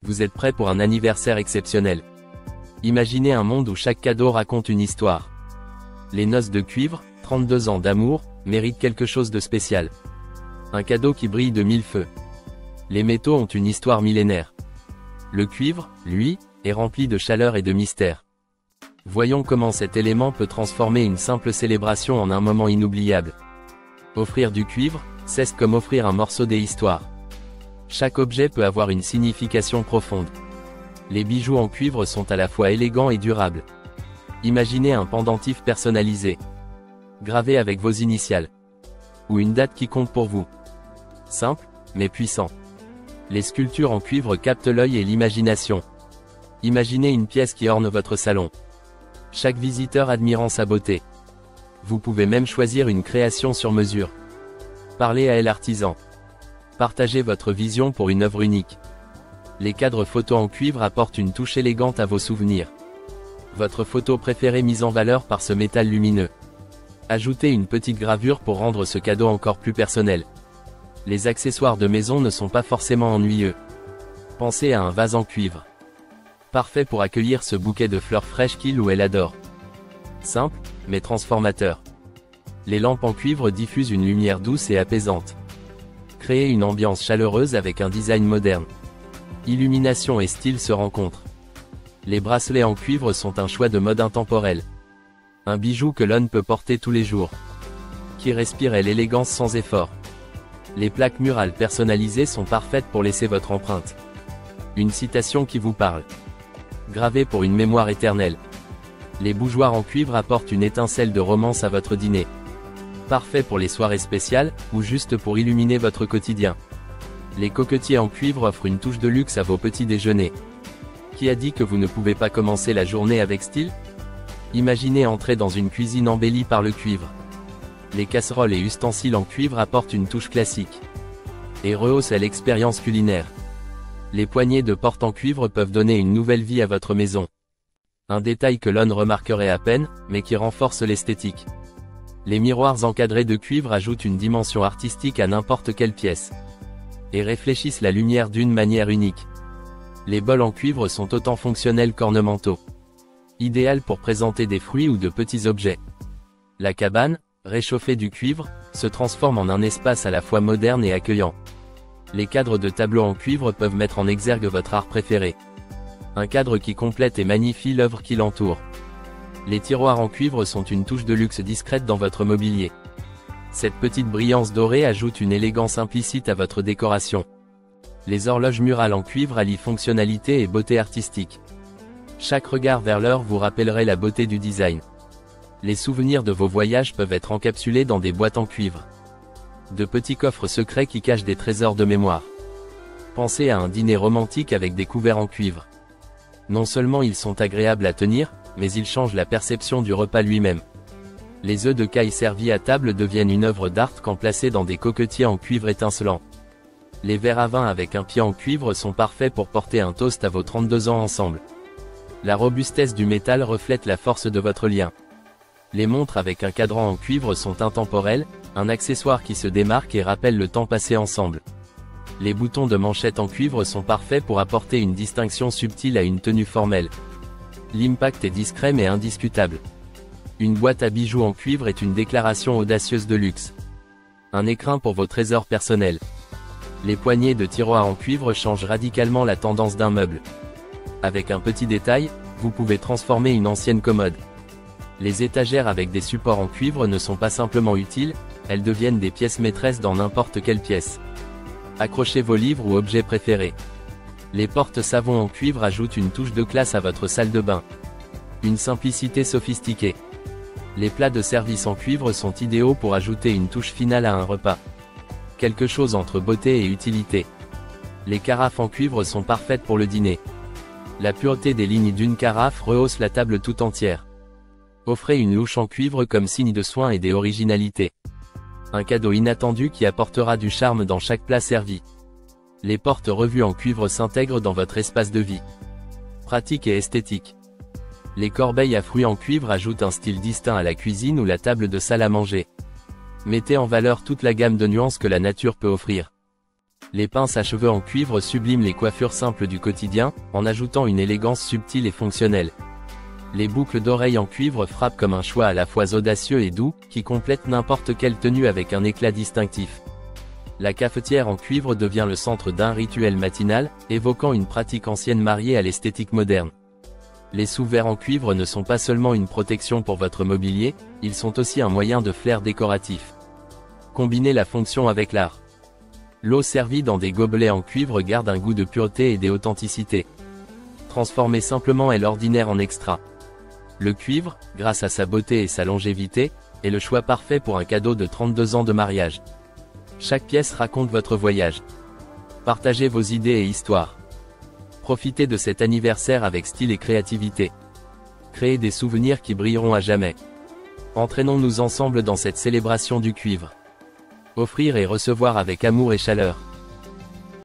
Vous êtes prêt pour un anniversaire exceptionnel. Imaginez un monde où chaque cadeau raconte une histoire. Les noces de cuivre, 32 ans d'amour, méritent quelque chose de spécial. Un cadeau qui brille de mille feux. Les métaux ont une histoire millénaire. Le cuivre, lui, est rempli de chaleur et de mystère. Voyons comment cet élément peut transformer une simple célébration en un moment inoubliable. Offrir du cuivre, c'est comme offrir un morceau des histoires. Chaque objet peut avoir une signification profonde. Les bijoux en cuivre sont à la fois élégants et durables. Imaginez un pendentif personnalisé, gravé avec vos initiales, ou une date qui compte pour vous. Simple, mais puissant. Les sculptures en cuivre captent l'œil et l'imagination. Imaginez une pièce qui orne votre salon, chaque visiteur admirant sa beauté. Vous pouvez même choisir une création sur mesure. Parlez à l'artisan. Partagez votre vision pour une œuvre unique. Les cadres photos en cuivre apportent une touche élégante à vos souvenirs. Votre photo préférée mise en valeur par ce métal lumineux. Ajoutez une petite gravure pour rendre ce cadeau encore plus personnel. Les accessoires de maison ne sont pas forcément ennuyeux. Pensez à un vase en cuivre. Parfait pour accueillir ce bouquet de fleurs fraîches qu'il ou elle adore. Simple, mais transformateur. Les lampes en cuivre diffusent une lumière douce et apaisante. Créez une ambiance chaleureuse avec un design moderne. Illumination et style se rencontrent. Les bracelets en cuivre sont un choix de mode intemporel. Un bijou que l'on peut porter tous les jours, qui respirait l'élégance sans effort. Les plaques murales personnalisées sont parfaites pour laisser votre empreinte. Une citation qui vous parle, gravée pour une mémoire éternelle. Les bougeoirs en cuivre apportent une étincelle de romance à votre dîner. Parfait pour les soirées spéciales, ou juste pour illuminer votre quotidien. Les coquetiers en cuivre offrent une touche de luxe à vos petits déjeuners. Qui a dit que vous ne pouvez pas commencer la journée avec style? Imaginez entrer dans une cuisine embellie par le cuivre. Les casseroles et ustensiles en cuivre apportent une touche classique et rehaussent l'expérience culinaire. Les poignées de porte en cuivre peuvent donner une nouvelle vie à votre maison. Un détail que l'on remarquerait à peine, mais qui renforce l'esthétique. Les miroirs encadrés de cuivre ajoutent une dimension artistique à n'importe quelle pièce et réfléchissent la lumière d'une manière unique. Les bols en cuivre sont autant fonctionnels qu'ornementaux. Idéal pour présenter des fruits ou de petits objets. La cabane, réchauffée du cuivre, se transforme en un espace à la fois moderne et accueillant. Les cadres de tableaux en cuivre peuvent mettre en exergue votre art préféré. Un cadre qui complète et magnifie l'œuvre qui l'entoure. Les tiroirs en cuivre sont une touche de luxe discrète dans votre mobilier. Cette petite brillance dorée ajoute une élégance implicite à votre décoration. Les horloges murales en cuivre allient fonctionnalité et beauté artistique. Chaque regard vers l'heure vous rappellerait la beauté du design. Les souvenirs de vos voyages peuvent être encapsulés dans des boîtes en cuivre. De petits coffres secrets qui cachent des trésors de mémoire. Pensez à un dîner romantique avec des couverts en cuivre. Non seulement ils sont agréables à tenir, mais ils changent la perception du repas lui-même. Les œufs de caille servis à table deviennent une œuvre d'art quand placés dans des coquetiers en cuivre étincelant. Les verres à vin avec un pied en cuivre sont parfaits pour porter un toast à vos 32 ans ensemble. La robustesse du métal reflète la force de votre lien. Les montres avec un cadran en cuivre sont intemporelles, un accessoire qui se démarque et rappelle le temps passé ensemble. Les boutons de manchette en cuivre sont parfaits pour apporter une distinction subtile à une tenue formelle. L'impact est discret mais indiscutable. Une boîte à bijoux en cuivre est une déclaration audacieuse de luxe. Un écrin pour vos trésors personnels. Les poignées de tiroirs en cuivre changent radicalement la tendance d'un meuble. Avec un petit détail, vous pouvez transformer une ancienne commode. Les étagères avec des supports en cuivre ne sont pas simplement utiles, elles deviennent des pièces maîtresses dans n'importe quelle pièce. Accrochez vos livres ou objets préférés. Les porte-savons en cuivre ajoutent une touche de classe à votre salle de bain. Une simplicité sophistiquée. Les plats de service en cuivre sont idéaux pour ajouter une touche finale à un repas. Quelque chose entre beauté et utilité. Les carafes en cuivre sont parfaites pour le dîner. La pureté des lignes d'une carafe rehausse la table tout entière. Offrez une louche en cuivre comme signe de soin et d'originalité. Un cadeau inattendu qui apportera du charme dans chaque plat servi. Les portes revues en cuivre s'intègrent dans votre espace de vie. Pratique et esthétique. Les corbeilles à fruits en cuivre ajoutent un style distinct à la cuisine ou la table de salle à manger. Mettez en valeur toute la gamme de nuances que la nature peut offrir. Les pinces à cheveux en cuivre subliment les coiffures simples du quotidien, en ajoutant une élégance subtile et fonctionnelle. Les boucles d'oreilles en cuivre frappent comme un choix à la fois audacieux et doux, qui complète n'importe quelle tenue avec un éclat distinctif. La cafetière en cuivre devient le centre d'un rituel matinal, évoquant une pratique ancienne mariée à l'esthétique moderne. Les sous-verres en cuivre ne sont pas seulement une protection pour votre mobilier, ils sont aussi un moyen de flair décoratif. Combinez la fonction avec l'art. L'eau servie dans des gobelets en cuivre garde un goût de pureté et d'authenticité. Transformez simplement l'ordinaire en extra. Le cuivre, grâce à sa beauté et sa longévité, est le choix parfait pour un cadeau de 32 ans de mariage. Chaque pièce raconte votre voyage. Partagez vos idées et histoires. Profitez de cet anniversaire avec style et créativité. Créez des souvenirs qui brilleront à jamais. Entraînons-nous ensemble dans cette célébration du cuivre. Offrir et recevoir avec amour et chaleur.